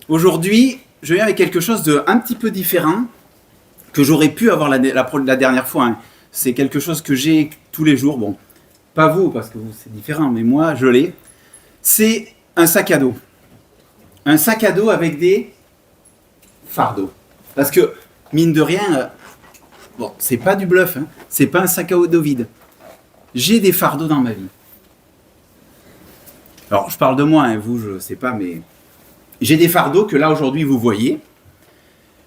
Aujourd'hui, je viens avec quelque chose de un petit peu différent que j'aurais pu avoir la dernière fois. Hein. C'est quelque chose que j'ai tous les jours. Bon, pas vous, parce que vous, c'est différent, mais moi, je l'ai. C'est un sac à dos. Un sac à dos avec des fardeaux. Parce que, mine de rien, bon, c'est pas du bluff, hein, c'est pas un sac à dos vide. J'ai des fardeaux dans ma vie. Alors, je parle de moi, hein, vous, je sais pas, mais j'ai des fardeaux que là, aujourd'hui, vous voyez.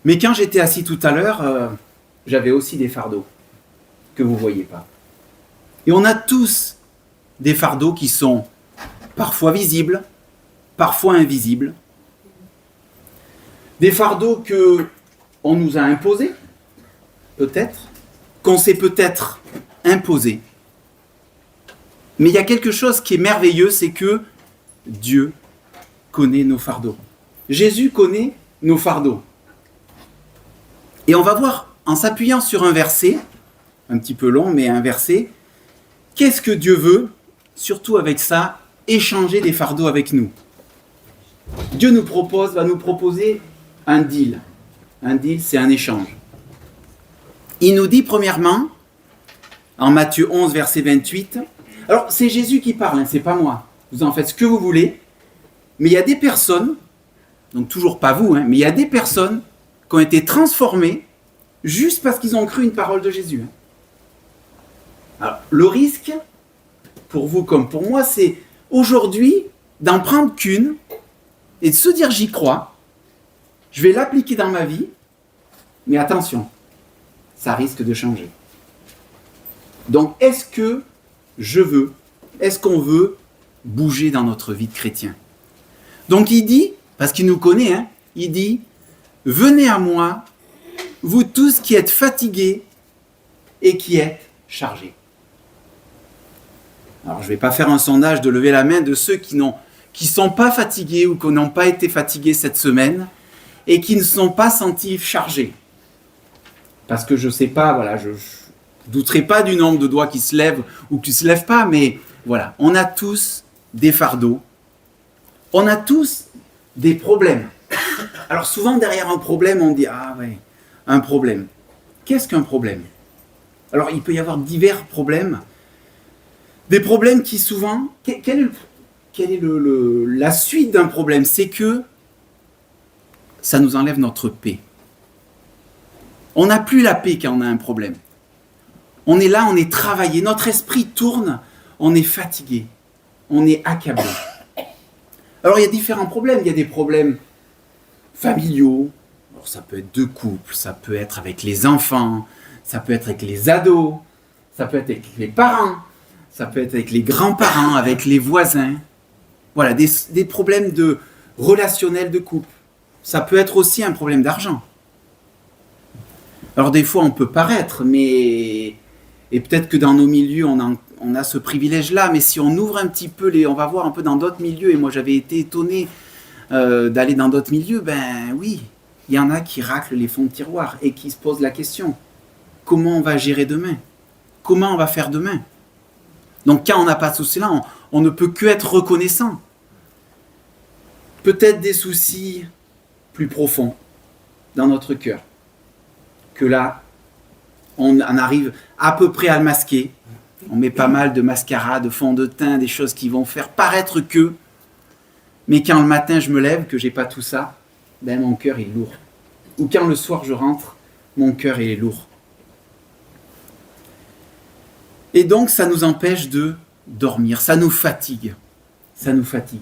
Mais quand j'étais assis tout à l'heure, j'avais aussi des fardeaux que vous ne voyez pas. Et on a tous des fardeaux qui sont parfois visibles, parfois invisibles. Des fardeaux qu'on nous a imposés, peut-être, qu'on s'est peut-être imposés. Mais il y a quelque chose qui est merveilleux, c'est que Dieu connaît nos fardeaux. Jésus connaît nos fardeaux. Et on va voir, en s'appuyant sur un verset, un petit peu long, mais un verset, qu'est-ce que Dieu veut, surtout avec ça, échanger des fardeaux avec nous. Dieu va nous proposer un deal. Un deal, c'est un échange. Il nous dit premièrement, en Matthieu 11, verset 28, alors c'est Jésus qui parle, hein, c'est pas moi. Vous en faites ce que vous voulez, mais il y a des personnes, donc toujours pas vous, hein, mais il y a des personnes qui ont été transformés juste parce qu'ils ont cru une parole de Jésus. Alors, le risque, pour vous comme pour moi, c'est aujourd'hui d'en prendre qu'une et de se dire j'y crois, je vais l'appliquer dans ma vie, mais attention, ça risque de changer. Donc, est-ce qu'on veut bouger dans notre vie de chrétien? Donc il dit, parce qu'il nous connaît, hein, il dit, venez à moi, vous tous qui êtes fatigués et qui êtes chargés. Alors je ne vais pas faire un sondage de lever la main de ceux qui ne sont pas fatigués ou qui n'ont pas été fatigués cette semaine et qui ne sont pas sentis chargés. Parce que je ne sais pas, voilà, je ne douterai pas du nombre de doigts qui se lèvent ou qui ne se lèvent pas, mais voilà, on a tous des fardeaux, on a tous des problèmes. Alors souvent derrière un problème, on dit « Ah ouais, un problème ». Qu'est-ce qu'un problème? Alors il peut y avoir divers problèmes. Des problèmes qui souvent... Quelle est la suite d'un problème? C'est que ça nous enlève notre paix. On n'a plus la paix quand on a un problème. On est là, on est travaillé, notre esprit tourne, on est fatigué, on est accablé. Alors il y a différents problèmes, il y a des problèmes familiaux, alors, ça peut être de couple, ça peut être avec les enfants, ça peut être avec les ados, ça peut être avec les parents, ça peut être avec les grands-parents, avec les voisins. Voilà, des problèmes relationnels de couple. Ça peut être aussi un problème d'argent. Alors des fois on peut paraître, mais... Et peut-être que dans nos milieux on a ce privilège-là, mais si on ouvre un petit peu, on va voir un peu dans d'autres milieux, et moi j'avais été étonné d'aller dans d'autres milieux, ben oui, il y en a qui raclent les fonds de tiroir et qui se posent la question, comment on va gérer demain? Comment on va faire demain? Donc quand on n'a pas de soucis là, on ne peut que être reconnaissant. Peut-être des soucis plus profonds dans notre cœur, que là, on en arrive à peu près à le masquer. On met pas mal de mascara, de fond de teint, des choses qui vont faire paraître que. Mais quand le matin je me lève, que j'ai pas tout ça, ben mon cœur est lourd. Ou quand le soir je rentre, mon cœur est lourd. Et donc ça nous empêche de dormir, ça nous fatigue. Ça nous fatigue.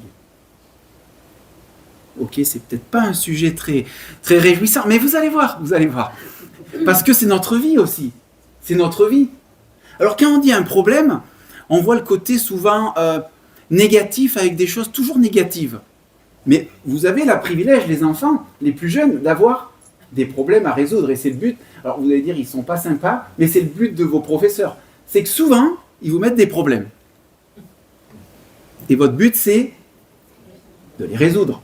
Ok, c'est peut-être pas un sujet très, très réjouissant, mais vous allez voir. Parce que c'est notre vie aussi. C'est notre vie. Alors quand on dit un problème, on voit le côté souvent négatif avec des choses toujours négatives. Mais vous avez le privilège, les enfants, les plus jeunes, d'avoir des problèmes à résoudre. Et c'est le but. Alors vous allez dire, ils ne sont pas sympas, mais c'est le but de vos professeurs. C'est que souvent, ils vous mettent des problèmes. Et votre but, c'est de les résoudre.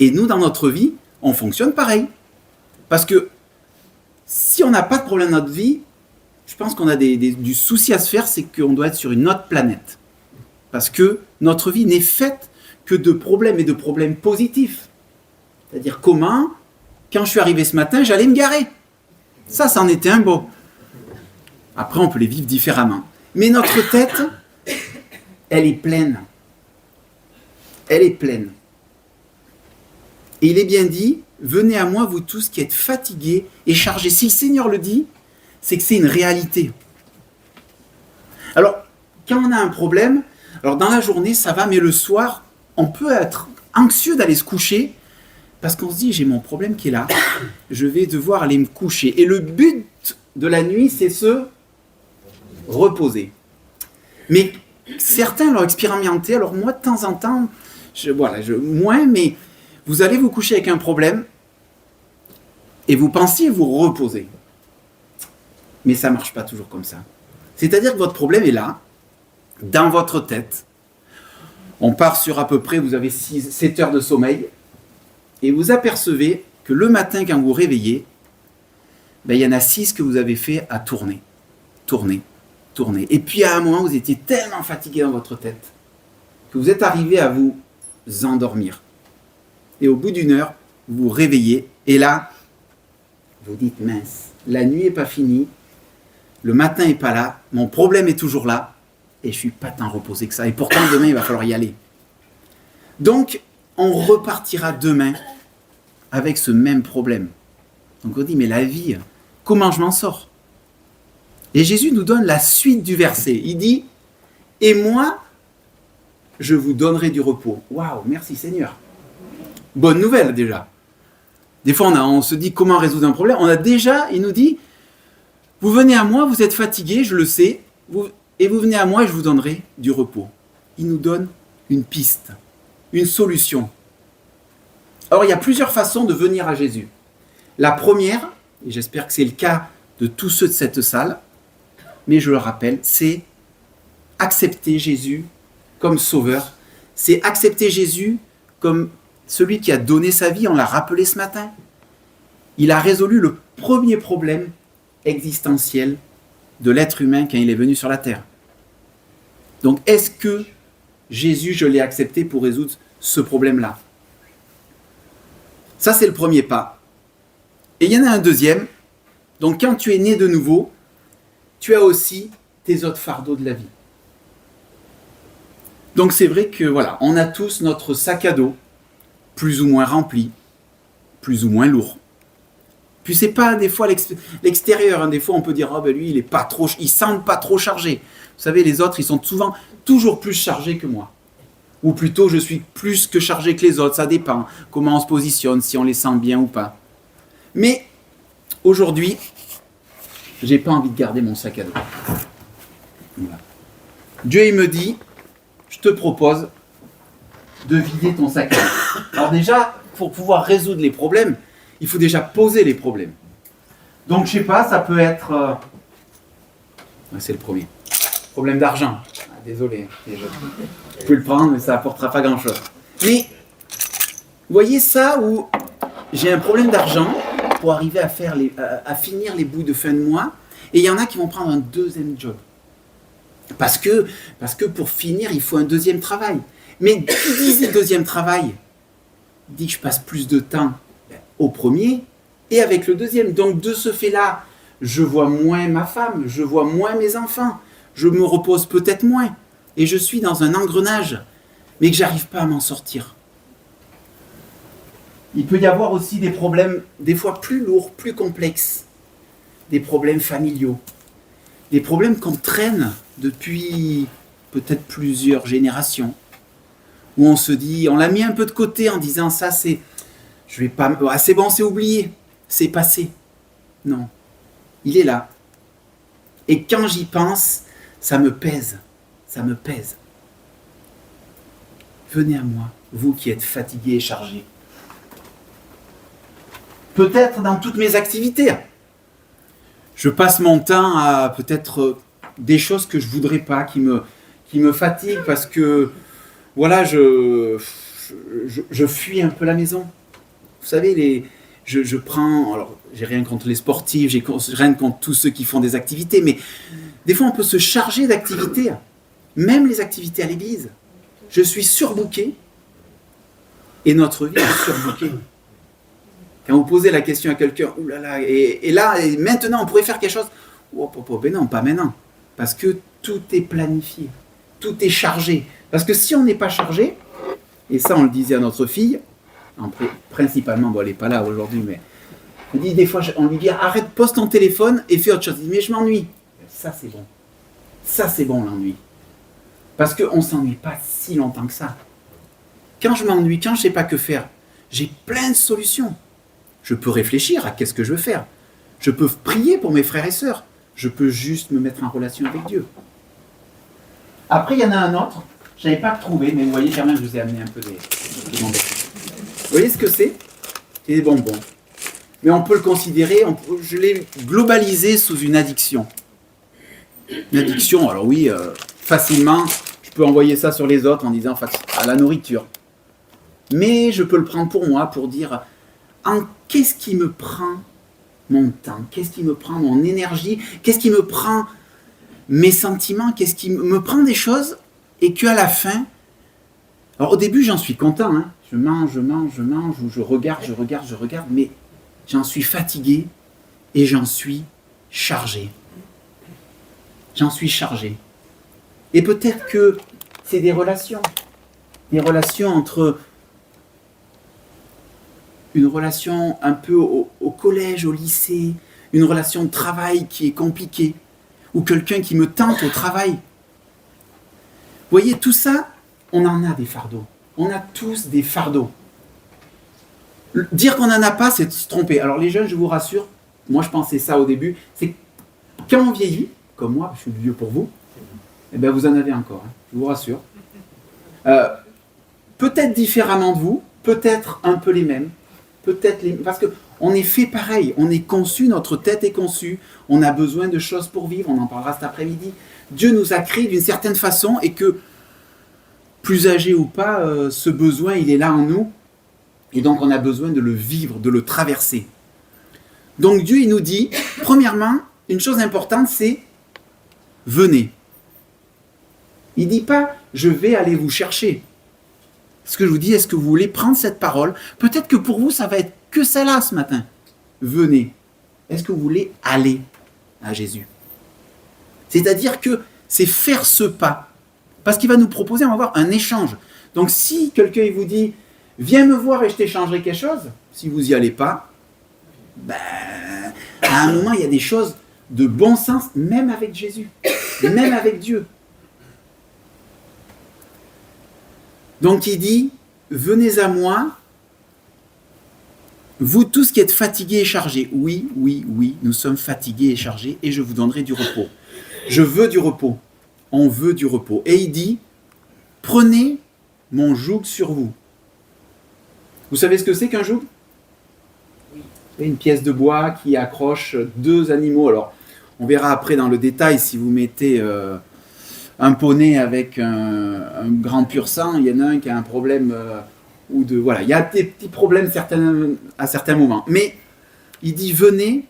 Et nous, dans notre vie, on fonctionne pareil. Parce que si on n'a pas de problème dans notre vie, je pense qu'on a du souci à se faire, c'est qu'on doit être sur une autre planète. Parce que notre vie n'est faite que de problèmes et de problèmes positifs. C'est-à-dire comment, quand je suis arrivé ce matin, j'allais me garer. Ça, c'en était un beau. Après, on peut les vivre différemment. Mais notre tête, elle est pleine. Elle est pleine. Et il est bien dit, venez à moi, vous tous qui êtes fatigués et chargés. Si le Seigneur le dit, c'est que c'est une réalité. Alors, quand on a un problème, alors dans la journée, ça va, mais le soir, on peut être anxieux d'aller se coucher parce qu'on se dit, j'ai mon problème qui est là, je vais devoir aller me coucher. Et le but de la nuit, c'est se reposer. Mais certains l'ont expérimenté, alors moi, de temps en temps, moins, mais vous allez vous coucher avec un problème et vous pensiez vous reposer. Mais ça ne marche pas toujours comme ça. C'est-à-dire que votre problème est là, dans votre tête. On part sur à peu près, vous avez 7 heures de sommeil, et vous apercevez que le matin, quand vous vous réveillez, il y en a 6 que vous avez fait à tourner. Et puis à un moment, vous étiez tellement fatigué dans votre tête que vous êtes arrivé à vous endormir. Et au bout d'une heure, vous vous réveillez, et là, vous dites, mince, la nuit n'est pas finie, le matin n'est pas là, mon problème est toujours là, et je ne suis pas tant reposé que ça. Et pourtant, demain, il va falloir y aller. Donc, on repartira demain avec ce même problème. Donc on dit, mais la vie, comment je m'en sors ? Et Jésus nous donne la suite du verset. Il dit, et moi, je vous donnerai du repos. Waouh, merci Seigneur. Bonne nouvelle déjà. Des fois, on se dit, comment résoudre un problème ? Il nous dit, vous venez à moi, vous êtes fatigué, je le sais, et vous venez à moi et je vous donnerai du repos. Il nous donne une piste, une solution. Alors, il y a plusieurs façons de venir à Jésus. La première, et j'espère que c'est le cas de tous ceux de cette salle, mais je le rappelle, c'est accepter Jésus comme sauveur. C'est accepter Jésus comme celui qui a donné sa vie, on l'a rappelé ce matin. Il a résolu le premier problème existentiel de l'être humain quand il est venu sur la terre. Donc, est-ce que Jésus, je l'ai accepté pour résoudre ce problème-là ? Ça, c'est le premier pas. Et il y en a un deuxième. Donc, quand tu es né de nouveau, tu as aussi tes autres fardeaux de la vie. Donc, c'est vrai que, voilà, on a tous notre sac à dos, plus ou moins rempli, plus ou moins lourd. Puis, c'est pas des fois l'extérieur. Hein. Des fois, on peut dire, lui, il semble pas trop chargé. Vous savez, les autres, ils sont souvent toujours plus chargés que moi. Ou plutôt, je suis plus que chargé que les autres. Ça dépend comment on se positionne, si on les sent bien ou pas. Mais aujourd'hui, j'ai pas envie de garder mon sac à dos. Voilà. Dieu, il me dit, je te propose de vider ton sac à dos. Alors déjà, pour pouvoir résoudre les problèmes, il faut déjà poser les problèmes. Donc, je sais pas, ça peut être... c'est le premier. Problème d'argent. Désolé. Je peux le prendre, mais ça n'apportera pas grand-chose. Mais, vous voyez ça où j'ai un problème d'argent pour arriver à finir les bouts de fin de mois, et il y en a qui vont prendre un deuxième job. Parce que pour finir, il faut un deuxième travail. Mais qui dit le deuxième travail dit que je passe plus de temps au premier et avec le deuxième. Donc de ce fait-là, je vois moins ma femme, je vois moins mes enfants, je me repose peut-être moins et je suis dans un engrenage, mais que j'arrive pas à m'en sortir. Il peut y avoir aussi des problèmes, des fois plus lourds, plus complexes, des problèmes familiaux, des problèmes qu'on traîne depuis peut-être plusieurs générations, où on se dit, on l'a mis un peu de côté en disant ça c'est, je vais pas, c'est bon, c'est oublié, c'est passé. Non, il est là. Et quand j'y pense, ça me pèse. Venez à moi, vous qui êtes fatigués et chargés. Peut-être dans toutes mes activités. Je passe mon temps à peut-être des choses que je voudrais pas, qui me fatiguent parce que voilà, je fuis un peu la maison. Vous savez, je prends, alors j'ai rien contre les sportifs, j'ai rien contre tous ceux qui font des activités, mais des fois on peut se charger d'activités, même les activités à l'église. Je suis surbooké et notre vie est surbookée. Quand vous posez la question à quelqu'un, oulala, et là, et maintenant, on pourrait faire quelque chose. Oh, ben non, pas maintenant. Parce que tout est planifié, tout est chargé. Parce que si on n'est pas chargé, et ça, on le disait à notre fille, principalement, bon, elle n'est pas là aujourd'hui, mais on dit des fois, on lui dit arrête, pose ton téléphone et fais autre chose. Il dit mais je m'ennuie. Ça, c'est bon. Ça, c'est bon, l'ennui. Parce qu'on ne s'ennuie pas si longtemps que ça. Quand je m'ennuie, quand je ne sais pas que faire, j'ai plein de solutions. Je peux réfléchir à qu'est-ce que je veux faire. Je peux prier pour mes frères et sœurs. Je peux juste me mettre en relation avec Dieu. Après, il y en a un autre. Je n'avais pas trouvé, mais vous voyez, Germain, je vous ai amené un peu des bonbons. Vous voyez ce que c'est? C'est des bonbons. Mais on peut le considérer, je l'ai globalisé sous une addiction. Une addiction, alors oui, facilement, je peux envoyer ça sur les autres en disant à la nourriture. Mais je peux le prendre pour moi, pour dire qu'est-ce qui me prend mon temps, qu'est-ce qui me prend mon énergie, qu'est-ce qui me prend mes sentiments, qu'est-ce qui me prend des choses, et qu'à la fin, alors au début j'en suis content, hein, je mange, ou je regarde, mais j'en suis fatigué et j'en suis chargé. J'en suis chargé. Et peut-être que c'est des relations entre une relation un peu au collège, au lycée, une relation de travail qui est compliquée, ou quelqu'un qui me tente au travail. Vous voyez, tout ça, on en a des fardeaux. On a tous des fardeaux. Dire qu'on n'en a pas, c'est de se tromper. Alors les jeunes, je vous rassure, moi je pensais ça au début, c'est que quand on vieillit, comme moi, je suis vieux pour vous, eh bien vous en avez encore, hein, je vous rassure. Peut-être différemment de vous, peut-être un peu les mêmes, parce qu'on est fait pareil, on est conçu, notre tête est conçue, on a besoin de choses pour vivre, on en parlera cet après-midi. Dieu nous a créés d'une certaine façon et que, plus âgé ou pas, ce besoin, il est là en nous. Et donc, on a besoin de le vivre, de le traverser. Donc, Dieu, il nous dit, premièrement, une chose importante, c'est « venez ». Il ne dit pas « je vais aller vous chercher ». Ce que je vous dis, est-ce que vous voulez prendre cette parole? Peut-être que pour vous, ça va être que celle-là ce matin. Venez. Est-ce que vous voulez aller à Jésus? C'est-à-dire que c'est faire ce pas. Parce qu'il va nous proposer, on va avoir un échange. Donc, si quelqu'un il vous dit « viens me voir et je t'échangerai quelque chose », si vous n'y allez pas, ben, à un moment, il y a des choses de bon sens, même avec Jésus, même avec Dieu. Donc, il dit « venez à moi, vous tous qui êtes fatigués et chargés. » Oui, nous sommes fatigués et chargés et je vous donnerai du repos. Je veux du repos. On veut du repos. Et il dit « prenez mon joug sur vous. » Vous savez ce que c'est qu'un joug? C'est une pièce de bois qui accroche deux animaux. Alors, on verra après dans le détail si vous mettez un poney avec un grand pur sang, il y en a un qui a un problème ou deux. Voilà, il y a des petits problèmes à certains moments. Mais il dit venez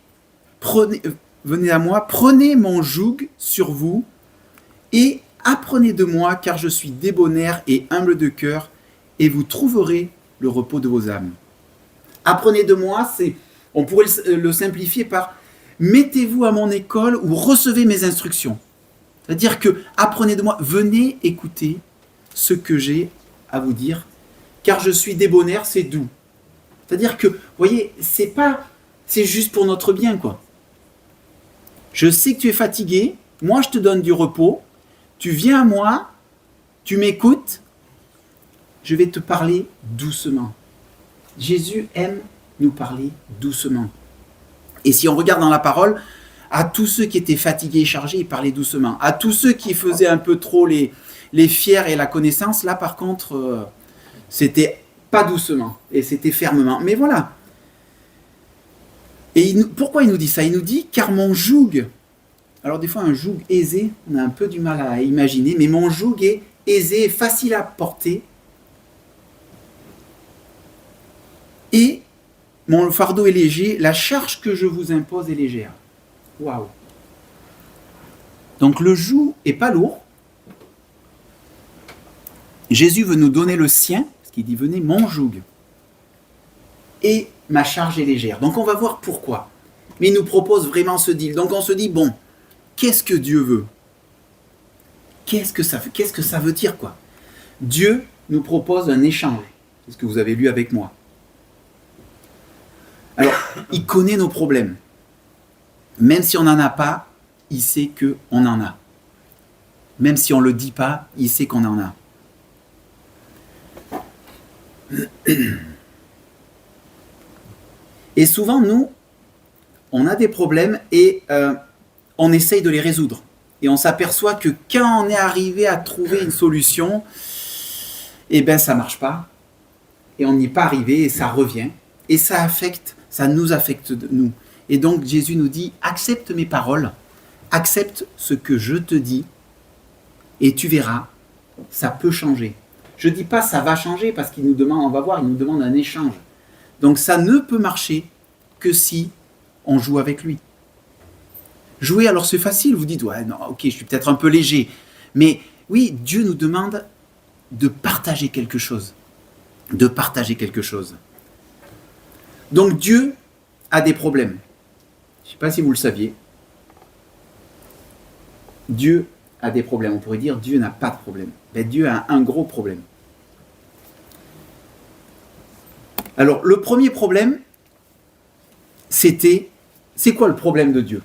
à moi, prenez mon joug sur vous et apprenez de moi, car je suis débonnaire et humble de cœur, et vous trouverez le repos de vos âmes. Apprenez de moi, on pourrait le simplifier par mettez-vous à mon école ou recevez mes instructions. C'est-à-dire que apprenez de moi, venez écouter ce que j'ai à vous dire, car je suis débonnaire, c'est doux. C'est-à-dire que, vous voyez, c'est juste pour notre bien, quoi. Je sais que tu es fatigué, moi je te donne du repos, tu viens à moi, tu m'écoutes, je vais te parler doucement. Jésus aime nous parler doucement. Et si on regarde dans la parole, à tous ceux qui étaient fatigués et chargés, il parlait doucement. À tous ceux qui faisaient un peu trop les fiers et la connaissance, là par contre, c'était pas doucement, et c'était fermement. Mais voilà. Et pourquoi il nous dit ça? Il nous dit, car mon joug, alors des fois un joug aisé, on a un peu du mal à imaginer, mais mon joug est aisé, facile à porter, et mon fardeau est léger, la charge que je vous impose est légère. Waouh! Donc le joug est pas lourd. Jésus veut nous donner le sien, parce qu'il dit venez mon joug. Et ma charge est légère. Donc on va voir pourquoi. Mais il nous propose vraiment ce deal. Donc on se dit, bon, qu'est-ce que Dieu veut? Qu'est-ce que ça veut dire, quoi? Dieu nous propose un échange. C'est ce que vous avez lu avec moi. Alors, il connaît nos problèmes. Même si on n'en a pas, il sait qu'on en a. Même si on ne le dit pas, il sait qu'on en a. Et souvent, nous, on a des problèmes et on essaye de les résoudre. Et on s'aperçoit que quand on est arrivé à trouver une solution, eh bien, ça ne marche pas. Et on n'y est pas arrivé et ça revient. Et ça nous affecte nous. Et donc, Jésus nous dit, accepte mes paroles, accepte ce que je te dis, et tu verras, ça peut changer. Je ne dis pas ça va changer parce qu'il nous demande, on va voir, il nous demande un échange. Donc ça ne peut marcher que si on joue avec lui. Jouer, alors c'est facile, vous dites, ouais, non, ok, je suis peut-être un peu léger. Mais oui, Dieu nous demande de partager quelque chose. De partager quelque chose. Donc Dieu a des problèmes. Je ne sais pas si vous le saviez. Dieu a des problèmes. On pourrait dire Dieu n'a pas de problème. Mais Dieu a un gros problème. Alors, le premier problème, c'est quoi le problème de Dieu?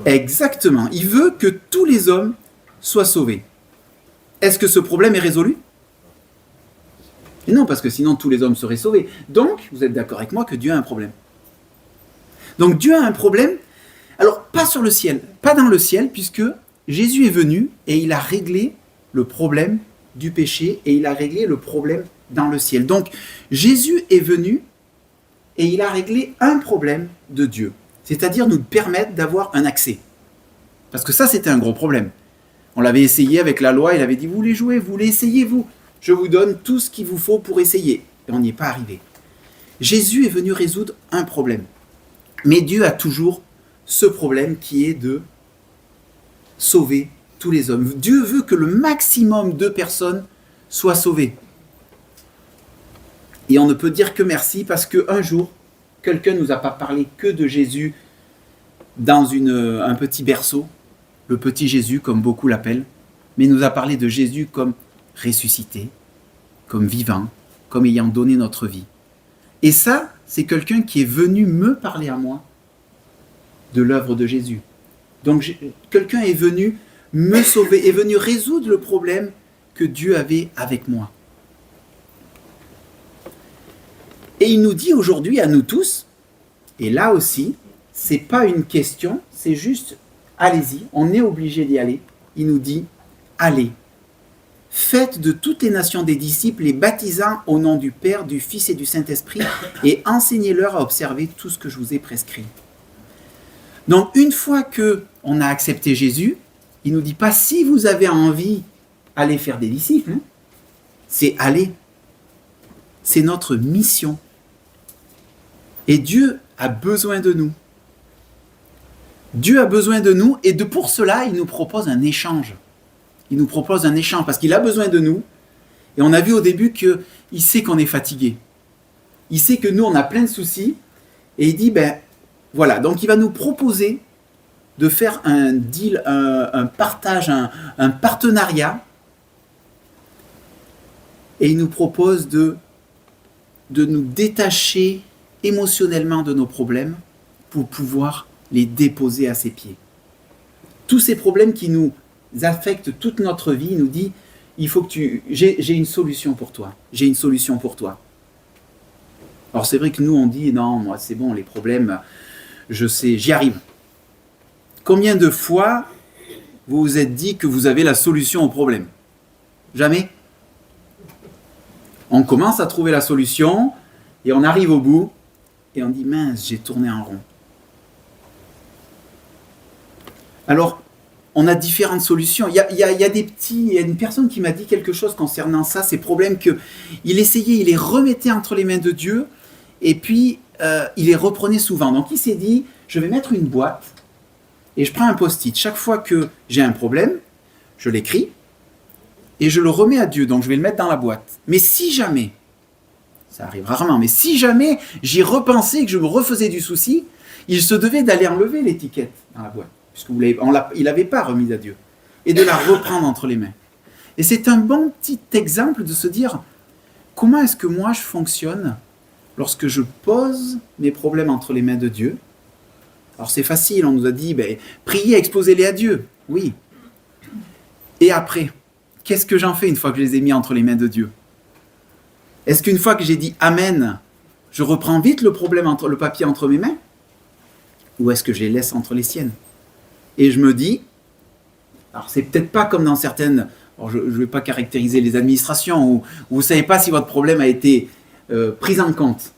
Exactement. Il veut que tous les hommes soient sauvés. Est-ce que ce problème est résolu? Et non, parce que sinon tous les hommes seraient sauvés. Donc, vous êtes d'accord avec moi que Dieu a un problème. Donc Dieu a un problème, alors pas sur le ciel, pas dans le ciel, puisque Jésus est venu et il a réglé le problème du péché et il a réglé le problème dans le ciel. Donc Jésus est venu et il a réglé un problème de Dieu, c'est-à-dire nous permettre d'avoir un accès. Parce que ça, c'était un gros problème. On l'avait essayé avec la loi, il avait dit, vous voulez jouer, vous voulez essayer, vous. Je vous donne tout ce qu'il vous faut pour essayer. Et on n'y est pas arrivé. Jésus est venu résoudre un problème. Mais Dieu a toujours ce problème qui est de sauver tous les hommes. Dieu veut que le maximum de personnes soient sauvées. Et on ne peut dire que merci parce qu'un jour, quelqu'un ne nous a pas parlé que de Jésus dans un petit berceau, le petit Jésus comme beaucoup l'appellent, mais il nous a parlé de Jésus comme ressuscité, comme vivant, comme ayant donné notre vie. Et ça, c'est quelqu'un qui est venu me parler à moi de l'œuvre de Jésus. Donc, quelqu'un est venu me sauver, est venu résoudre le problème que Dieu avait avec moi. Et il nous dit aujourd'hui à nous tous, et là aussi, c'est pas une question, c'est juste, allez-y, on est obligé d'y aller. Il nous dit, allez. Faites de toutes les nations des disciples, les baptisant au nom du Père, du Fils et du Saint-Esprit, et enseignez-leur à observer tout ce que je vous ai prescrit. Donc, une fois qu'on a accepté Jésus, il ne nous dit pas si vous avez envie, allez faire des disciples. Hein. C'est aller. C'est notre mission. Et Dieu a besoin de nous. Dieu a besoin de nous, et pour cela, il nous propose un échange. Il nous propose un échange parce qu'il a besoin de nous. Et on a vu au début qu'il sait qu'on est fatigué. Il sait que nous, on a plein de soucis. Et il dit, ben voilà, donc il va nous proposer de faire un deal, un partage, un partenariat. Et il nous propose de nous détacher émotionnellement de nos problèmes pour pouvoir les déposer à ses pieds. Tous ces problèmes qui nous affectent toute notre vie, il nous dit, il faut que j'ai une solution pour toi. J'ai une solution pour toi. Alors c'est vrai que nous on dit, non, moi c'est bon, les problèmes, je sais, j'y arrive. Combien de fois vous vous êtes dit que vous avez la solution au problème? Jamais. On commence à trouver la solution et on arrive au bout et on dit, mince, j'ai tourné en rond. Alors, on a différentes solutions. Il y a une personne qui m'a dit quelque chose concernant ça, ces problèmes qu'il essayait, il les remettait entre les mains de Dieu, et puis il les reprenait souvent. Donc il s'est dit, je vais mettre une boîte, et je prends un post-it. Chaque fois que j'ai un problème, je l'écris, et je le remets à Dieu, donc je vais le mettre dans la boîte. Mais si jamais, ça arrive rarement, mais si jamais j'y repensais que je me refaisais du souci, il se devait d'aller enlever l'étiquette dans la boîte, puisqu'il n'avait pas remis à Dieu, et de la reprendre entre les mains. Et c'est un bon petit exemple de se dire, comment est-ce que moi je fonctionne lorsque je pose mes problèmes entre les mains de Dieu? Alors c'est facile, on nous a dit, priez, exposez-les à Dieu. Oui. Et après, qu'est-ce que j'en fais une fois que je les ai mis entre les mains de Dieu? Est-ce qu'une fois que j'ai dit Amen, je reprends vite le papier entre mes mains? Ou est-ce que je les laisse entre les siennes? Et je me dis, alors c'est peut-être pas comme dans certaines, alors je ne vais pas caractériser les administrations, où vous ne savez pas si votre problème a été pris en compte.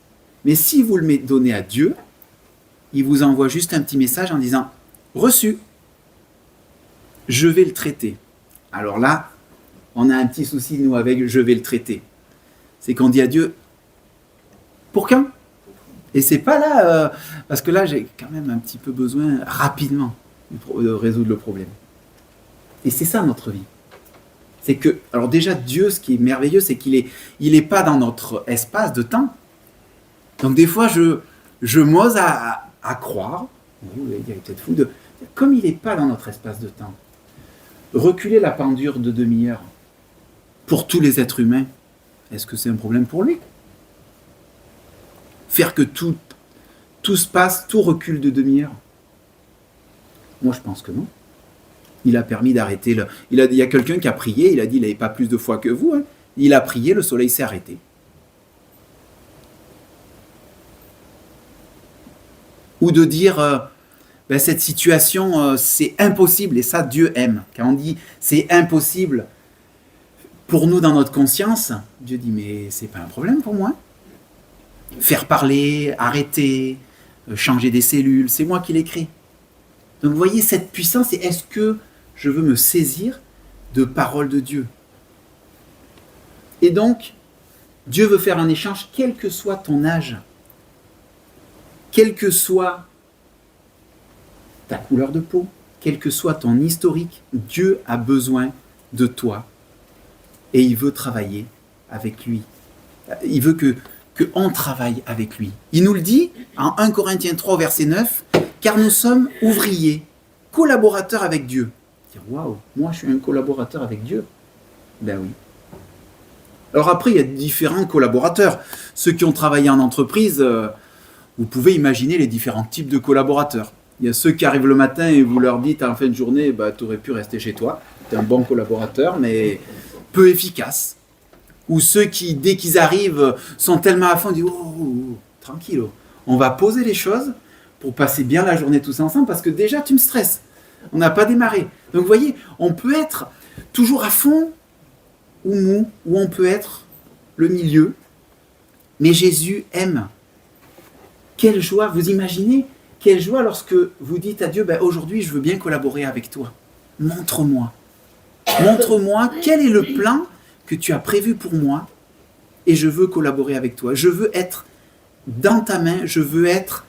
Mais si vous le donnez à Dieu, il vous envoie juste un petit message en disant « Reçu, je vais le traiter ». Alors là, on a un petit souci, nous, avec « je vais le traiter ». C'est qu'on dit à Dieu « Pour quand ?» Et c'est pas là, parce que là, j'ai quand même un petit peu besoin, rapidement, de résoudre le problème. Et c'est ça, notre vie. C'est que, alors déjà, Dieu, ce qui est merveilleux, c'est qu'il est pas dans notre espace de temps. Donc des fois, je m'ose à croire, vous allez dire peut-être fou, comme il n'est pas dans notre espace de temps, reculer la pendule de demi-heure pour tous les êtres humains, est-ce que c'est un problème pour lui? Faire que tout se passe, tout recule de demi-heure? Moi, je pense que non. Il a permis d'arrêter. Il y a quelqu'un qui a prié, il a dit il n'avait pas plus de foi que vous. Hein. Il a prié, le soleil s'est arrêté. Ou de dire cette situation, c'est impossible, et ça, Dieu aime. Quand on dit c'est impossible pour nous dans notre conscience, Dieu dit mais c'est pas un problème pour moi. Faire parler, arrêter, changer des cellules, c'est moi qui l'écris. Donc vous voyez, cette puissance, c'est est-ce que je veux me saisir de paroles de Dieu? Et donc, Dieu veut faire un échange, quel que soit ton âge, quelle que soit ta couleur de peau, quel que soit ton historique, Dieu a besoin de toi et il veut travailler avec lui. Il veut qu'on travaille avec lui. Il nous le dit en 1 Corinthiens 3, verset 9, « Car nous sommes ouvriers, collaborateurs avec Dieu. » Waouh, moi je suis un collaborateur avec Dieu. Ben oui. Alors après, il y a différents collaborateurs. Ceux qui ont travaillé en entreprise, vous pouvez imaginer les différents types de collaborateurs. Il y a ceux qui arrivent le matin et vous leur dites en fin de journée, tu aurais pu rester chez toi. Tu es un bon collaborateur, mais peu efficace. Ou ceux qui, dès qu'ils arrivent, sont tellement à fond, disent tranquille, on va poser les choses pour passer bien la journée tous ensemble, parce que déjà tu me stresses. On n'a pas démarré. Donc vous voyez, on peut être toujours à fond ou mou, ou on peut être le milieu. Mais Jésus aime. Quelle joie, vous imaginez, quelle joie lorsque vous dites à Dieu, aujourd'hui je veux bien collaborer avec toi. Montre-moi. Montre-moi quel est le plan que tu as prévu pour moi et je veux collaborer avec toi. Je veux être dans ta main, je veux être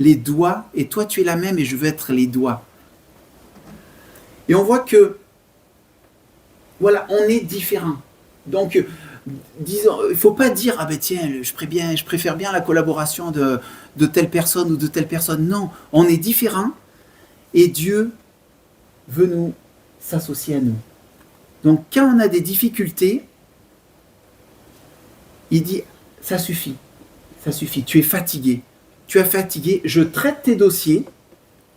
les doigts et toi tu es la main et je veux être les doigts. Et on voit que, voilà, on est différents. Donc, disons, il ne faut pas dire, tiens, je préfère bien la collaboration de telle personne ou de telle personne. Non, on est différents et Dieu veut nous s'associer à nous. Donc, quand on a des difficultés, il dit, ça suffit, tu es fatigué. Tu es fatigué, je traite tes dossiers,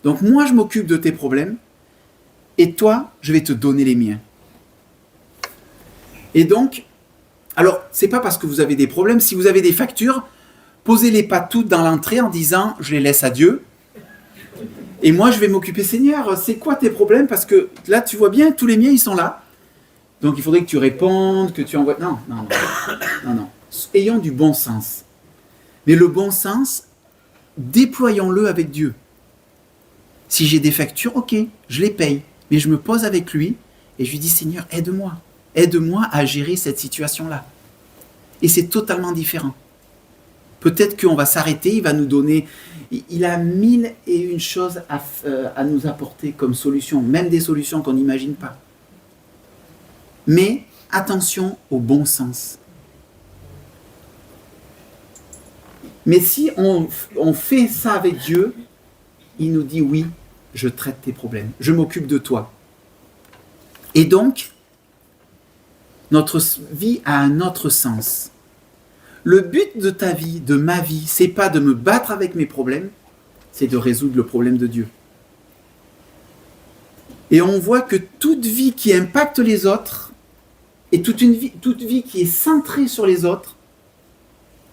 donc moi je m'occupe de tes problèmes, et toi, je vais te donner les miens. Et donc, alors, c'est pas parce que vous avez des problèmes, si vous avez des factures, posez-les pas toutes dans l'entrée en disant, je les laisse à Dieu, et moi je vais m'occuper, Seigneur, c'est quoi tes problèmes? Parce que là, tu vois bien, tous les miens, ils sont là. Donc il faudrait que tu répondes, que tu envoies... Non. Ayons du bon sens. Mais le bon sens, déployons-le avec Dieu. Si j'ai des factures, ok, je les paye. Mais je me pose avec lui et je lui dis, Seigneur, aide-moi. Aide-moi à gérer cette situation-là. Et c'est totalement différent. Peut-être qu'on va s'arrêter, il va nous donner... Il a 1001 choses à nous apporter comme solution, même des solutions qu'on n'imagine pas. Mais attention au bon sens. Mais si on fait ça avec Dieu, il nous dit oui, je traite tes problèmes, je m'occupe de toi. Et donc, notre vie a un autre sens. Le but de ta vie, de ma vie, c'est pas de me battre avec mes problèmes, c'est de résoudre le problème de Dieu. Et on voit que toute vie qui impacte les autres, et toute vie qui est centrée sur les autres,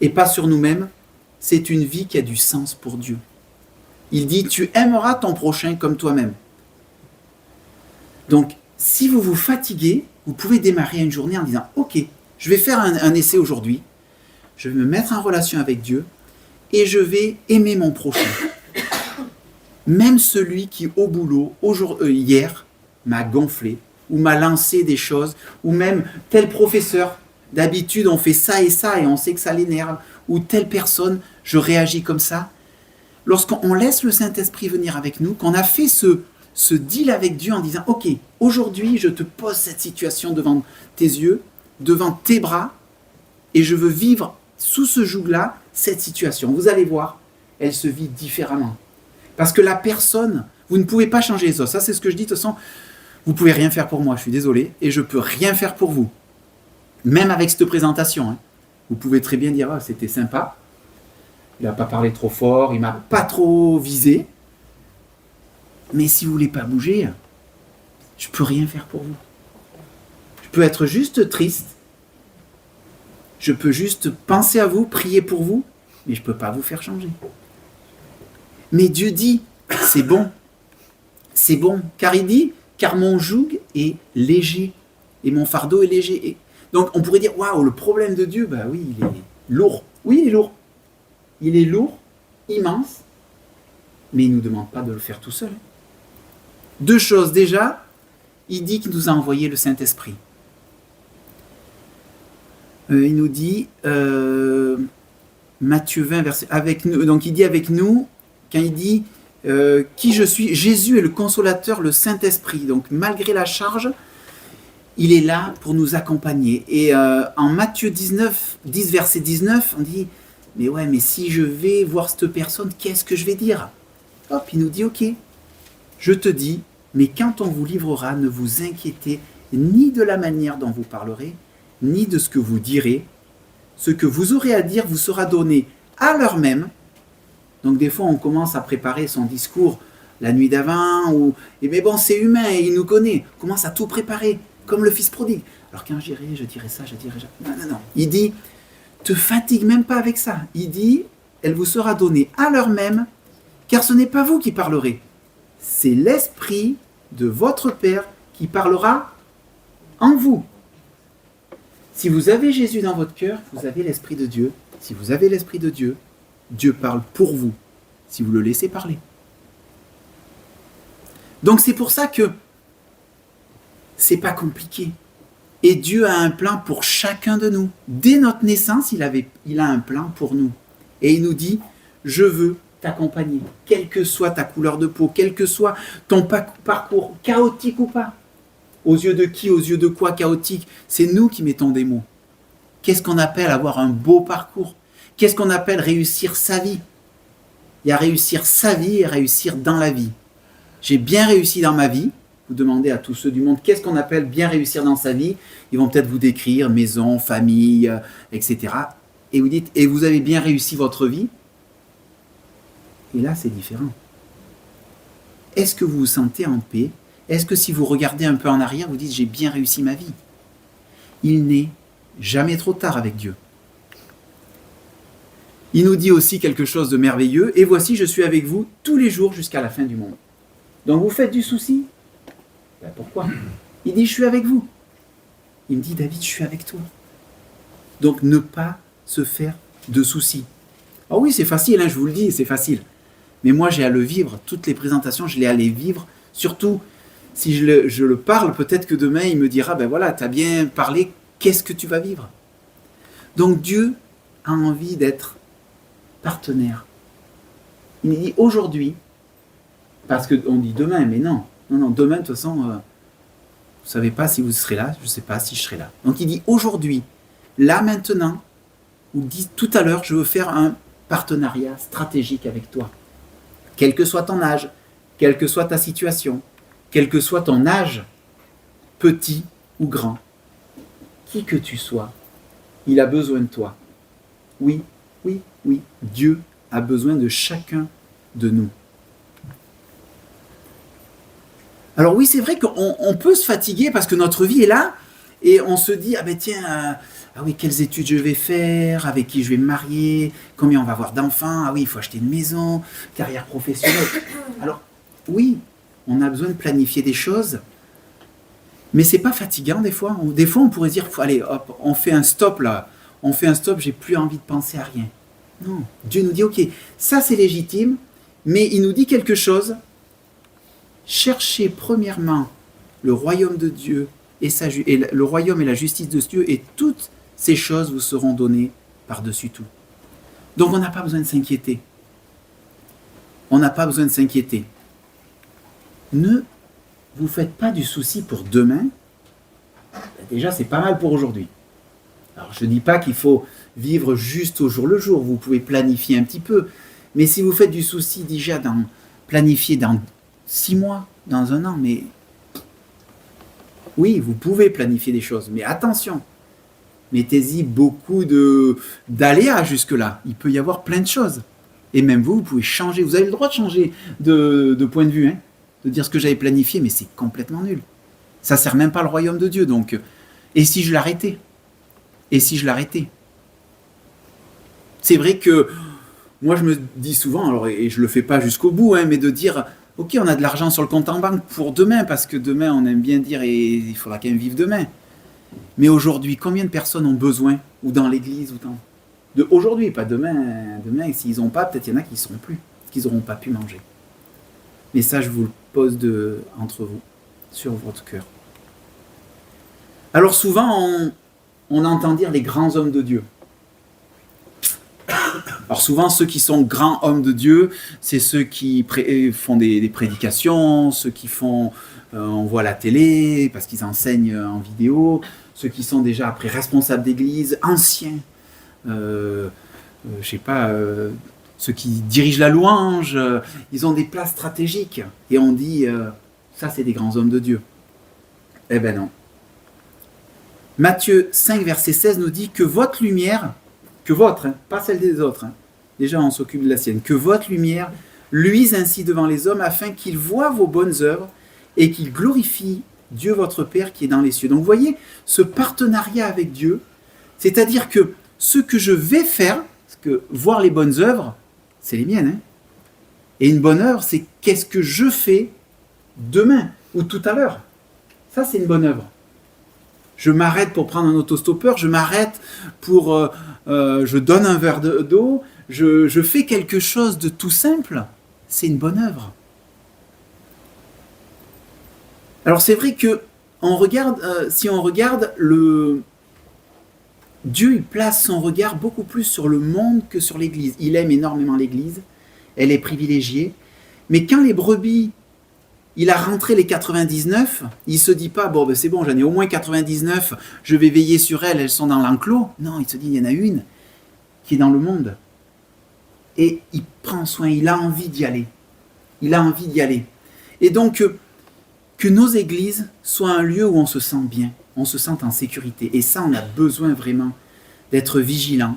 et pas sur nous-mêmes, c'est une vie qui a du sens pour Dieu. Il dit, tu aimeras ton prochain comme toi-même. Donc, si vous vous fatiguez, vous pouvez démarrer une journée en disant, ok, je vais faire un essai aujourd'hui, je vais me mettre en relation avec Dieu, et je vais aimer mon prochain. Même celui qui, au boulot, hier, m'a gonflé, ou m'a lancé des choses, ou même tel professeur, d'habitude on fait ça et on sait que ça l'énerve, ou telle personne, je réagis comme ça. Lorsqu'on laisse le Saint-Esprit venir avec nous, qu'on a fait ce deal avec Dieu en disant, ok, aujourd'hui je te pose cette situation devant tes yeux, devant tes bras, et je veux vivre sous ce joug-là cette situation. Vous allez voir, elle se vit différemment. Parce que la personne, vous ne pouvez pas changer les autres. Ça, c'est ce que je dis. De toute façon, vous ne pouvez rien faire pour moi, je suis désolé, et je ne peux rien faire pour vous. Même avec cette présentation. Vous pouvez très bien dire, c'était sympa, il n'a pas parlé trop fort, il ne m'a pas trop visé. Mais si vous ne voulez pas bouger, je ne peux rien faire pour vous. Je peux être juste triste. Je peux juste penser à vous, prier pour vous, mais je ne peux pas vous faire changer. Mais Dieu dit, c'est bon, car il dit, car mon joug est léger, et mon fardeau est léger. Et donc on pourrait dire, waouh, le problème de Dieu, bah oui, il est lourd. Oui, il est lourd. Il est lourd, immense, mais il ne nous demande pas de le faire tout seul. Deux choses, déjà, il dit qu'il nous a envoyé le Saint-Esprit. Il nous dit, Matthieu 20, verset, avec nous, donc il dit avec nous, quand il dit qui je suis, Jésus est le consolateur, le Saint-Esprit. Donc malgré la charge, il est là pour nous accompagner. Et en Matthieu 10, verset 19, on dit, mais si je vais voir cette personne, qu'est-ce que je vais dire? Hop, il nous dit, ok, je te dis, mais quand on vous livrera, ne vous inquiétez ni de la manière dont vous parlerez, ni de ce que vous direz. Ce que vous aurez à dire vous sera donné à l'heure même. Donc des fois, on commence à préparer son discours la nuit d'avant, mais bon, c'est humain, et il nous connaît. On commence à tout préparer, comme le fils prodigue. Alors quand je dirai ça. Non. Il dit, te fatigue même pas avec ça. Il dit, elle vous sera donnée à l'heure même, car ce n'est pas vous qui parlerez. C'est l'Esprit de votre Père qui parlera en vous. Si vous avez Jésus dans votre cœur, vous avez l'Esprit de Dieu. Si vous avez l'Esprit de Dieu, Dieu parle pour vous, si vous le laissez parler. Donc c'est pour ça que c'est pas compliqué. Et Dieu a un plan pour chacun de nous. Dès notre naissance, il a un plan pour nous. Et il nous dit, je veux t'accompagner, quelle que soit ta couleur de peau, quel que soit ton parcours, chaotique ou pas. Aux yeux de qui, aux yeux de quoi chaotique? C'est nous qui mettons des mots. Qu'est-ce qu'on appelle avoir un beau parcours? Qu'est-ce qu'on appelle réussir sa vie? Il y a réussir sa vie et réussir dans la vie. J'ai bien réussi dans ma vie. Vous demandez à tous ceux du monde qu'est-ce qu'on appelle bien réussir dans sa vie. Ils vont peut-être vous décrire maison, famille, etc. Et vous dites, et vous avez bien réussi votre vie? Et là, c'est différent. Est-ce que vous vous sentez en paix? Est-ce que si vous regardez un peu en arrière, vous dites, j'ai bien réussi ma vie? Il n'est jamais trop tard avec Dieu. Il nous dit aussi quelque chose de merveilleux. Et voici, je suis avec vous tous les jours jusqu'à la fin du monde. Donc vous faites du souci? Ben pourquoi? Il dit, je suis avec vous. Il me dit, David, je suis avec toi. Donc ne pas se faire de soucis. Ah oui, c'est facile, je vous le dis, c'est facile. Mais moi, j'ai à le vivre. Toutes les présentations, je l'ai à les vivre. Surtout, si je le parle, peut-être que demain, il me dira, ben voilà, tu as bien parlé, qu'est-ce que tu vas vivre? Donc Dieu a envie d'être partenaire. Il dit aujourd'hui, parce qu'on dit demain, mais non, demain, de toute façon, ne savez pas si vous serez là, je ne sais pas si je serai là. Donc il dit aujourd'hui, là maintenant, ou dit tout à l'heure, je veux faire un partenariat stratégique avec toi. Quel que soit ton âge, quelle que soit ta situation, quel que soit ton âge, petit ou grand, qui que tu sois, il a besoin de toi. Oui, oui, oui, Dieu a besoin de chacun de nous. Alors oui, c'est vrai qu'on peut se fatiguer parce que notre vie est là et on se dit, ah ben tiens, ah oui, quelles études je vais faire, avec qui je vais me marier, combien on va avoir d'enfants, ah oui, il faut acheter une maison, carrière professionnelle. Alors oui, on a besoin de planifier des choses, mais c'est pas fatigant des fois. Des fois, on pourrait dire, allez, hop, on fait un stop là, on fait un stop, j'ai plus envie de penser à rien. Non, Dieu nous dit, ok, ça c'est légitime, mais il nous dit quelque chose. Cherchez premièrement le royaume de Dieu et le royaume et la justice de Dieu, et toutes ces choses vous seront données par-dessus tout. Donc on n'a pas besoin de s'inquiéter. On n'a pas besoin de s'inquiéter. Ne vous faites pas du souci pour demain. Déjà, c'est pas mal pour aujourd'hui. Alors je ne dis pas qu'il faut vivre juste au jour le jour. Vous pouvez planifier un petit peu. Mais si vous faites du souci déjà planifier dans 6 mois, dans 1 an, mais oui, vous pouvez planifier des choses, mais attention, mettez-y beaucoup d'aléas jusque-là. Il peut y avoir plein de choses. Et même vous pouvez changer, vous avez le droit de changer de point de vue, hein, de dire ce que j'avais planifié, mais c'est complètement nul. Ça ne sert même pas le royaume de Dieu, donc. Et si je l'arrêtais? Et si je l'arrêtais? C'est vrai que moi je me dis souvent, alors, et je ne le fais pas jusqu'au bout, hein, mais de dire, ok, on a de l'argent sur le compte en banque pour demain, parce que demain, on aime bien dire, et il faudra quand même vivre demain. Mais aujourd'hui, combien de personnes ont besoin, ou dans l'église, ou aujourd'hui, pas demain. Demain, s'ils n'ont pas, peut-être il y en a qui ne seront plus, parce qu'ils n'auront pas pu manger. Mais ça, je vous le pose entre vous, sur votre cœur. Alors souvent, on entend dire les grands hommes de Dieu. Alors souvent, ceux qui sont grands hommes de Dieu, c'est ceux qui font des prédications, ceux qui font, on voit la télé, parce qu'ils enseignent en vidéo, ceux qui sont déjà après responsables d'église, anciens, je sais pas, ceux qui dirigent la louange, ils ont des places stratégiques. Et on dit, ça c'est des grands hommes de Dieu. Eh ben non. Matthieu 5, verset 16 nous dit que votre lumière, hein, pas celle des autres, hein, déjà on s'occupe de la sienne, que votre lumière luise ainsi devant les hommes afin qu'ils voient vos bonnes œuvres et qu'ils glorifient Dieu votre Père qui est dans les cieux. Donc vous voyez, ce partenariat avec Dieu, c'est-à-dire que ce que je vais faire, parce que voir les bonnes œuvres, c'est les miennes, hein, et une bonne œuvre, c'est qu'est-ce que je fais demain ou tout à l'heure. Ça, c'est une bonne œuvre. Je m'arrête pour prendre un autostoppeur, je m'arrête pour... je donne un verre d'eau, je fais quelque chose de tout simple. C'est une bonne œuvre. Alors c'est vrai que si on regarde, Dieu il place son regard beaucoup plus sur le monde que sur l'Église. Il aime énormément l'Église, elle est privilégiée. Mais quand les brebis... il a rentré les 99, il ne se dit pas, bon, ben c'est bon, j'en ai au moins 99, je vais veiller sur elles sont dans l'enclos. Non, il se dit, il y en a une qui est dans le monde. Et il prend soin, il a envie d'y aller. Il a envie d'y aller. Et donc, que nos églises soient un lieu où on se sent bien, on se sent en sécurité. Et ça, on a besoin vraiment d'être vigilant,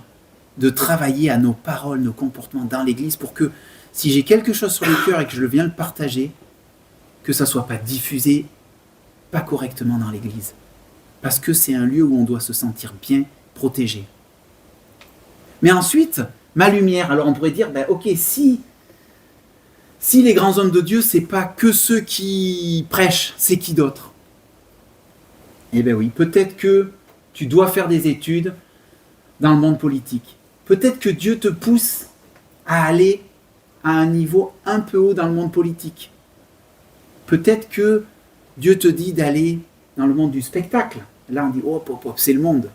de travailler à nos paroles, nos comportements dans l'église pour que, si j'ai quelque chose sur le cœur et que je viens le partager, que ça ne soit pas diffusé pas correctement dans l'église. Parce que c'est un lieu où on doit se sentir bien protégé. Mais ensuite, ma lumière, alors on pourrait dire, ben ok, si les grands hommes de Dieu, c'est pas que ceux qui prêchent, c'est qui d'autre? Eh bien oui, peut-être que tu dois faire des études dans le monde politique. Peut-être que Dieu te pousse à aller à un niveau un peu haut dans le monde politique. Peut-être que Dieu te dit d'aller dans le monde du spectacle. Là, on dit, hop, hop, hop, c'est le monde.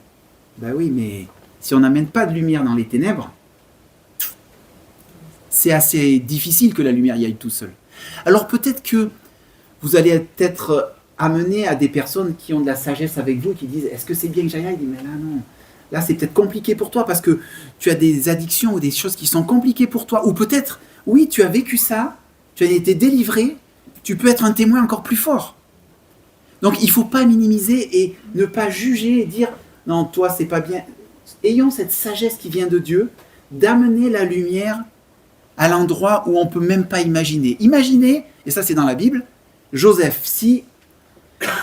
Ben oui, mais si on n'amène pas de lumière dans les ténèbres, c'est assez difficile que la lumière y aille tout seul. Alors peut-être que vous allez être amener à des personnes qui ont de la sagesse avec vous, qui disent, est-ce que c'est bien que j'aille là? Il dit, mais là non. Là, c'est peut-être compliqué pour toi parce que tu as des addictions ou des choses qui sont compliquées pour toi. Ou peut-être, oui, tu as vécu ça, tu as été délivré, tu peux être un témoin encore plus fort. Donc, il ne faut pas minimiser et ne pas juger et dire, non, toi, c'est pas bien. Ayons cette sagesse qui vient de Dieu, d'amener la lumière à l'endroit où on ne peut même pas imaginer. Imaginez, et ça c'est dans la Bible, Joseph, si,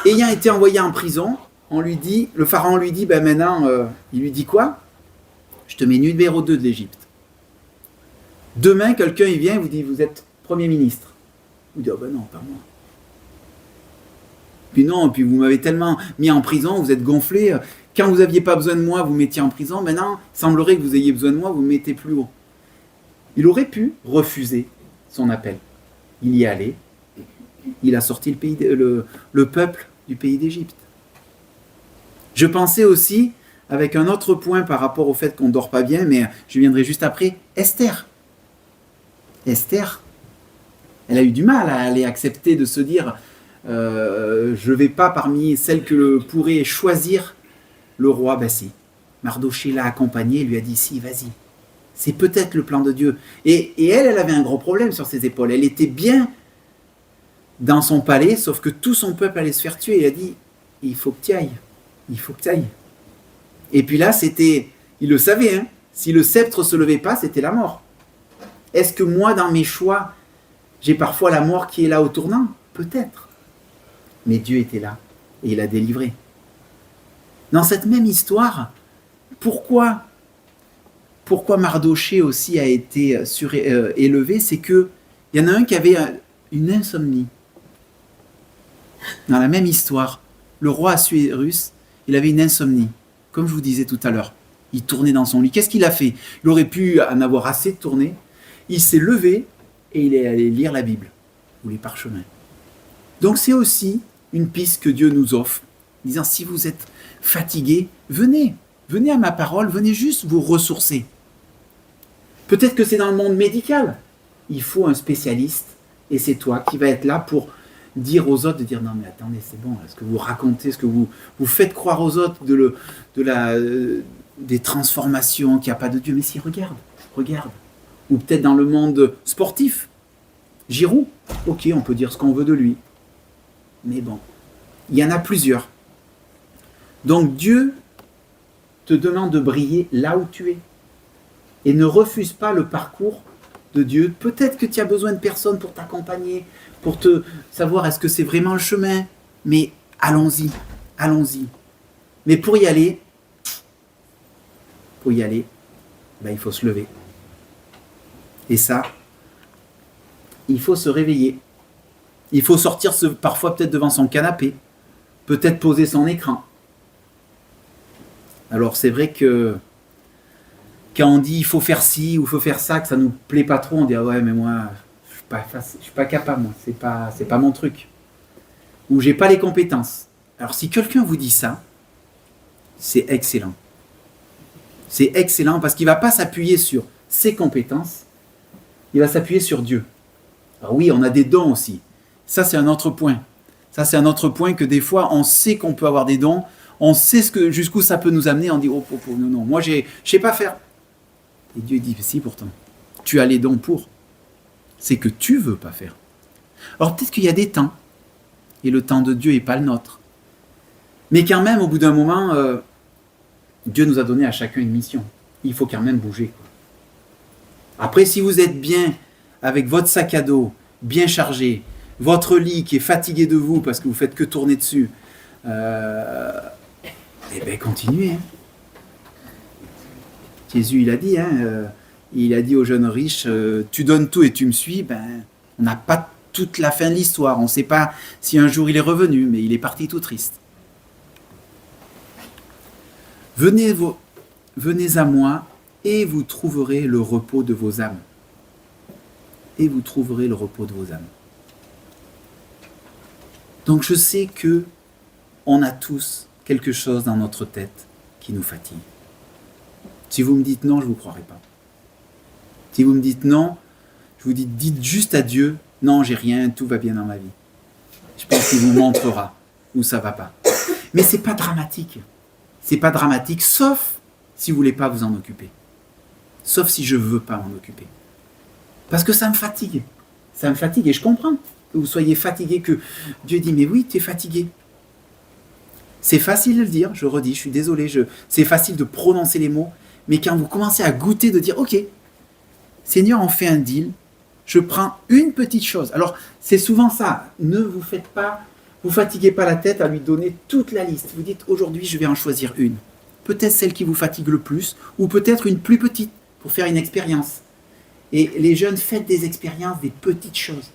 ayant été envoyé en prison, le pharaon lui dit, ben maintenant, il lui dit quoi? Je te mets numéro 2 de l'Égypte. Demain, quelqu'un il vient et vous dit, vous êtes Premier ministre. Vous dites, oh ben non, pas moi. Puis non, puis vous m'avez tellement mis en prison, vous êtes gonflé. Quand vous n'aviez pas besoin de moi, vous mettiez en prison. Maintenant, il semblerait que vous ayez besoin de moi, vous me mettez plus haut. Il aurait pu refuser son appel. Il y est allé. Il a sorti le peuple du pays d'Égypte. Je pensais aussi, avec un autre point par rapport au fait qu'on ne dort pas bien, mais je viendrai juste après, Esther. Esther, elle a eu du mal à aller accepter de se dire je ne vais pas parmi celles que pourrait choisir le roi. Ben si. Mardoché l'a accompagné, lui a dit si, vas-y. C'est peut-être le plan de Dieu. Et elle avait un gros problème sur ses épaules. Elle était bien dans son palais, sauf que tout son peuple allait se faire tuer. Il a dit, il faut que tu ailles. Il faut que tu ailles. Et puis là, il le savait, hein, si le sceptre ne se levait pas, c'était la mort. Est-ce que moi, dans mes choix, j'ai parfois la mort qui est là au tournant? Peut-être. Mais Dieu était là et il a délivré. Dans cette même histoire, pourquoi Mardoché aussi a été élevé? C'est qu'il y en a un qui avait une insomnie. Dans la même histoire, le roi Assuérus, il avait une insomnie, comme je vous disais tout à l'heure. Il tournait dans son lit. Qu'est-ce qu'il a fait? Il aurait pu en avoir assez de tourner. Il s'est levé et il est allé lire la Bible ou les parchemins. Donc c'est aussi une piste que Dieu nous offre, disant si vous êtes fatigué, venez à ma parole, venez juste vous ressourcer. Peut-être que c'est dans le monde médical. Il faut un spécialiste et c'est toi qui vas être là pour dire aux autres, de dire non mais attendez, c'est bon, ce que vous racontez, ce que vous faites croire aux autres des transformations, qu'il n'y a pas de Dieu. Mais si, regarde. Ou peut-être dans le monde sportif. Giroud, ok, on peut dire ce qu'on veut de lui. Mais bon, il y en a plusieurs. Donc Dieu te demande de briller là où tu es. Et ne refuse pas le parcours de Dieu. Peut-être que tu as besoin de personnes pour t'accompagner, pour te savoir est-ce que c'est vraiment le chemin. Mais allons-y. Mais pour y aller, il faut se lever. Et ça, il faut se réveiller. Il faut sortir parfois peut-être devant son canapé, peut-être poser son écran. Alors c'est vrai que quand on dit il faut faire ci ou il faut faire ça, que ça nous plaît pas trop, on dit ah ouais mais moi je suis pas capable, moi. C'est pas mon truc. Ou j'ai pas les compétences. Alors si quelqu'un vous dit ça, c'est excellent. C'est excellent parce qu'il va pas s'appuyer sur ses compétences, il va s'appuyer sur Dieu. Alors oui, on a des dons aussi. Ça c'est un autre point. Que des fois on sait qu'on peut avoir des dons, on sait jusqu'où ça peut nous amener, on dit oh non, moi je sais pas faire. Et Dieu dit si pourtant, tu as les dons pour. C'est que tu veux pas faire. Alors peut-être qu'il y a des temps, et le temps de Dieu n'est pas le nôtre. Mais quand même, au bout d'un moment, Dieu nous a donné à chacun une mission. Il faut quand même bouger. Après, si vous êtes bien avec votre sac à dos, bien chargé, votre lit qui est fatigué de vous parce que vous faites que tourner dessus, continuez. Hein. Jésus, il a dit au jeune riche, tu donnes tout et tu me suis, on n'a pas toute la fin de l'histoire. On ne sait pas si un jour il est revenu, mais il est parti tout triste. Venez à moi et vous trouverez le repos de vos âmes. Donc je sais que on a tous quelque chose dans notre tête qui nous fatigue. Si vous me dites non, je ne vous croirai pas. Si vous me dites non, je vous dis, dites juste à Dieu, non, j'ai rien, tout va bien dans ma vie. Je pense qu'il vous montrera où ça va pas. Mais c'est pas dramatique. C'est pas dramatique, sauf si vous voulez pas vous en occuper. Sauf si je veux pas m'en occuper. Parce que ça me fatigue. Ça me fatigue et je comprends que vous soyez fatigué, que Dieu dit, mais oui, tu es fatigué. C'est facile de le dire, je redis, je suis désolé, c'est facile de prononcer les mots, mais quand vous commencez à goûter, de dire, ok, Seigneur, on fait un deal, je prends une petite chose. Alors, c'est souvent ça, ne vous faites pas, vous fatiguez pas la tête à lui donner toute la liste. Vous dites, aujourd'hui, je vais en choisir une. Peut-être celle qui vous fatigue le plus, ou peut-être une plus petite, pour faire une expérience. Et les jeunes, faites des expériences, des petites choses.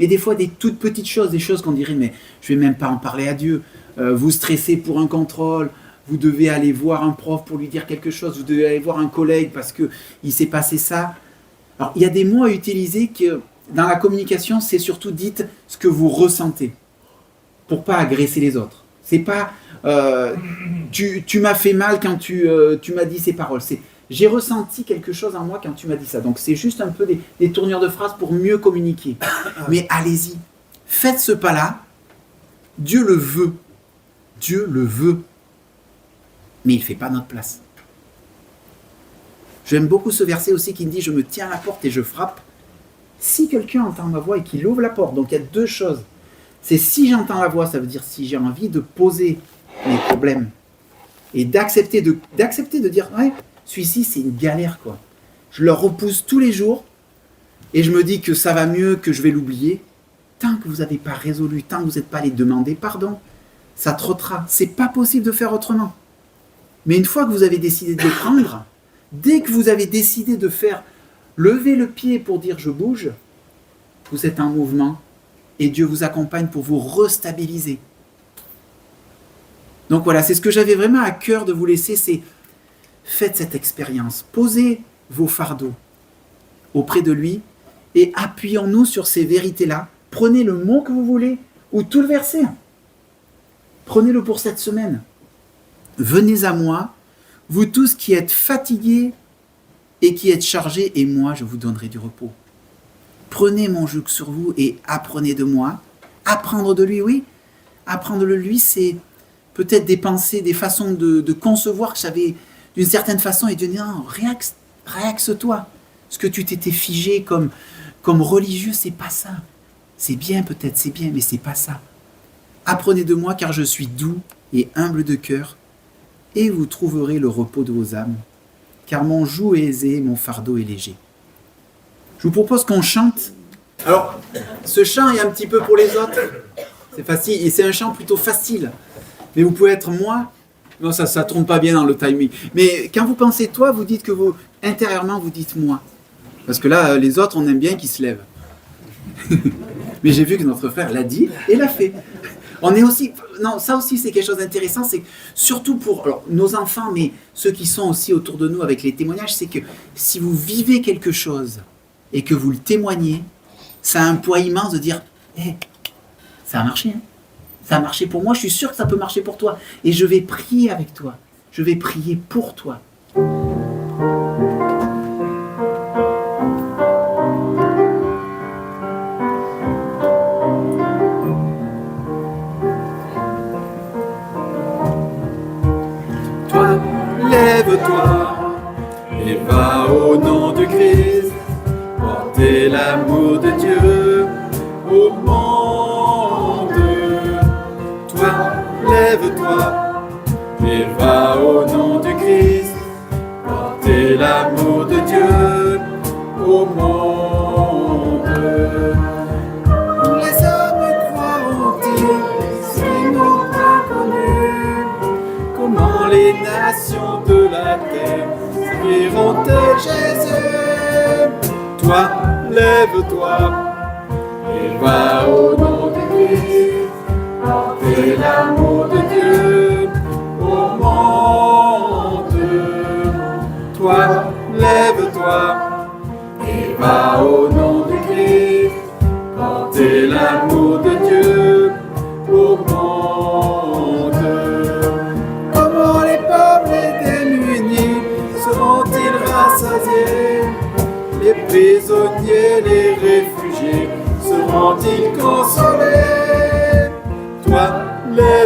Et des fois, des toutes petites choses, des choses qu'on dirait, mais je ne vais même pas en parler à Dieu. Vous stressez pour un contrôle, vous devez aller voir un prof pour lui dire quelque chose, vous devez aller voir un collègue parce qu'il s'est passé ça. Alors, il y a des mots à utiliser que, dans la communication, c'est surtout dites ce que vous ressentez, pour ne pas agresser les autres. C'est pas tu m'as fait mal quand tu m'as dit ces paroles. C'est j'ai ressenti quelque chose en moi quand tu m'as dit ça. Donc c'est juste un peu des tournures de phrases pour mieux communiquer. Mais allez-y, faites ce pas-là. Dieu le veut. Dieu le veut. Mais il ne fait pas notre place. J'aime beaucoup ce verset aussi qui me dit « Je me tiens à la porte et je frappe ». Si quelqu'un entend ma voix et qu'il ouvre la porte, donc il y a deux choses. C'est si j'entends la voix, ça veut dire si j'ai envie de poser mes problèmes et d'accepter de dire « Ouais, celui-ci, c'est une galère, quoi. » Je le repousse tous les jours et je me dis que ça va mieux, que je vais l'oublier. Tant que vous n'avez pas résolu, tant que vous n'êtes pas allé demander pardon, ça trottera. C'est pas possible de faire autrement. Mais une fois que vous avez décidé de le prendre, dès que vous avez décidé de faire lever le pied pour dire je bouge, vous êtes en mouvement et Dieu vous accompagne pour vous restabiliser. Donc voilà, c'est ce que j'avais vraiment à cœur de vous laisser, c'est faites cette expérience, posez vos fardeaux auprès de lui et appuyons-nous sur ces vérités-là. Prenez le mot que vous voulez ou tout le verset. Prenez-le pour cette semaine. Venez à moi, vous tous qui êtes fatigués et qui êtes chargés, et moi je vous donnerai du repos. Prenez mon joug sur vous et apprenez de moi. Apprendre de lui, oui. Apprendre de lui, c'est peut-être des pensées, des façons de concevoir que j'avais d'une certaine façon et de dire non, réaxe-toi. Ce que tu t'étais figé comme religieux, c'est pas ça. C'est bien peut-être, c'est bien, mais c'est pas ça. Apprenez de moi car je suis doux et humble de cœur et vous trouverez le repos de vos âmes. Car mon joug est aisé, mon fardeau est léger. Je vous propose qu'on chante. Alors, ce chant est un petit peu pour les autres. C'est facile, et c'est un chant plutôt facile. Mais vous pouvez être moi. Non, ça ne trompe pas bien dans le timing. Mais quand vous pensez toi, vous dites que vous, intérieurement, vous dites moi. Parce que là, les autres, on aime bien qu'ils se lèvent. Mais j'ai vu que notre frère l'a dit et l'a fait. On est aussi, non, ça aussi c'est quelque chose d'intéressant, c'est surtout pour nos enfants, mais ceux qui sont aussi autour de nous avec les témoignages, c'est que si vous vivez quelque chose et que vous le témoignez, ça a un poids immense de dire hey, ça a marché, hein. Ça a marché pour moi, je suis sûr que ça peut marcher pour toi. Et je vais prier avec toi, je vais prier pour toi. Lève-toi et va au nom de Christ, porter l'amour de Dieu au monde. Toi, lève-toi et va au nom de Christ, porter l'amour de Dieu au monde. Les hommes croiront-ils ce qu'ils n'ont pas connu? Comment les nations de la terre crieront de Jésus? Toi, lève-toi et va au nom de Christ, porter l'amour de Dieu au monde. Toi, lève-toi et va au nom de Christ, porter l'amour de Dieu au monde. Comment les pauvres et démunis seront-ils rassasiés? Les prisonniers, les réfugiés seront-ils consolés? Toi, les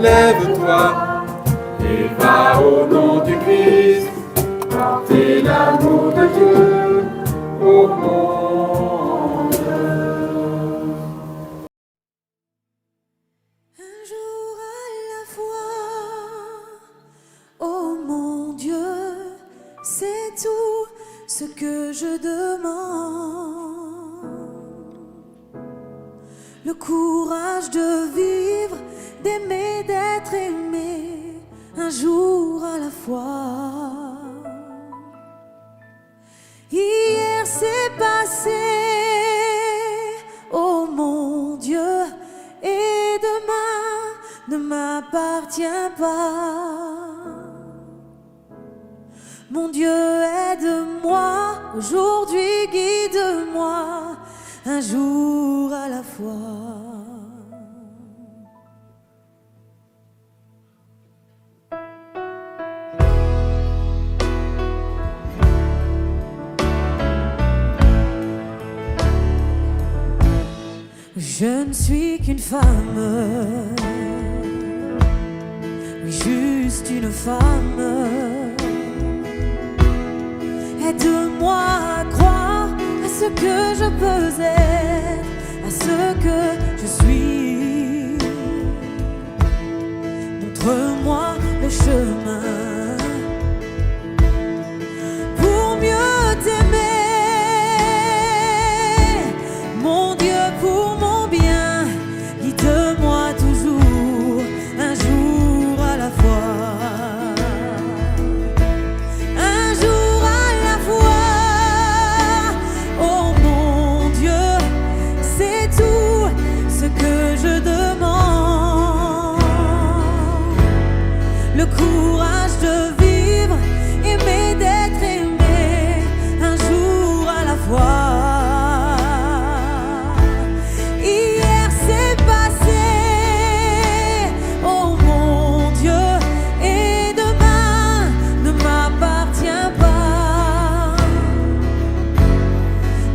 lève-toi et va au nom du Christ, porter l'amour de Dieu au monde. Un jour à la fois, oh mon Dieu, c'est tout ce que je demande. Le courage de vivre, d'aimer, d'être aimé, un jour à la fois. Hier c'est passé, oh mon Dieu, et demain ne m'appartient pas. Mon Dieu, aide-moi, aujourd'hui guide-moi, un jour à la fois. Je ne suis qu'une femme, oui, juste une femme. Aide-moi à croire à ce que je peux être, à ce que je suis. Montre-moi le chemin pour mieux t'aimer. Mon Dieu, pour mon bien, guide-moi toujours, un jour à la fois. Le courage de vivre, aimer, d'être aimé, un jour à la fois. Hier c'est passé, oh mon Dieu, et demain ne m'appartient pas.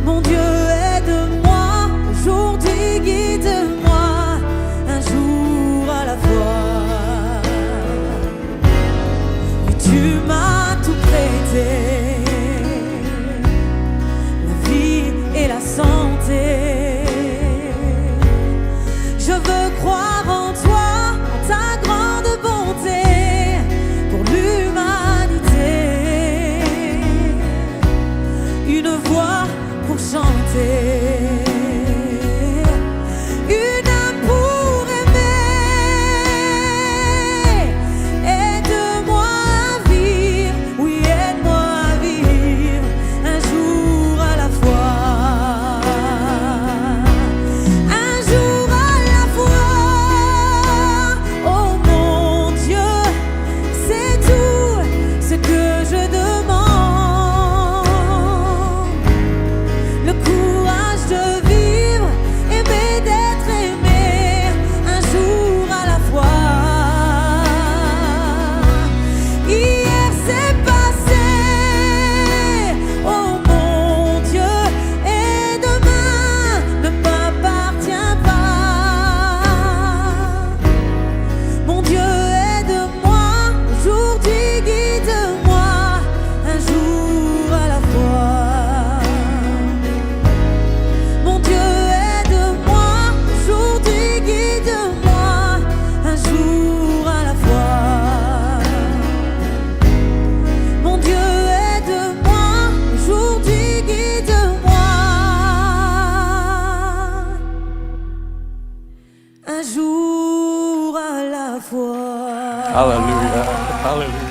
Mon Dieu, aide-moi, aujourd'hui guide-moi, un jour à la fois. Tu m'as tout prêté, la vie et la santé. Je veux croire en toi, en ta grande bonté pour l'humanité. Une voix pour chanter, une âme pour aimer. Aide-moi à vivre, oui, aide-moi à vivre, un jour à la fois. Un jour à la fois, oh mon Dieu, c'est tout ce que je demande. Le courage de vivre, aimer, d'être aimé, un jour à la fois. Hier c'est passé, oh mon Dieu, et demain ne m'appartient pas. Mon Dieu, aide-moi, aujourd'hui guide-moi, un jour à la fois. Mon Dieu, aide-moi, aujourd'hui guide-moi, un jour à la fois. Mon Dieu, aide-moi, aujourd'hui guide-moi, un jour à la fois. Hallelujah. Hallelujah.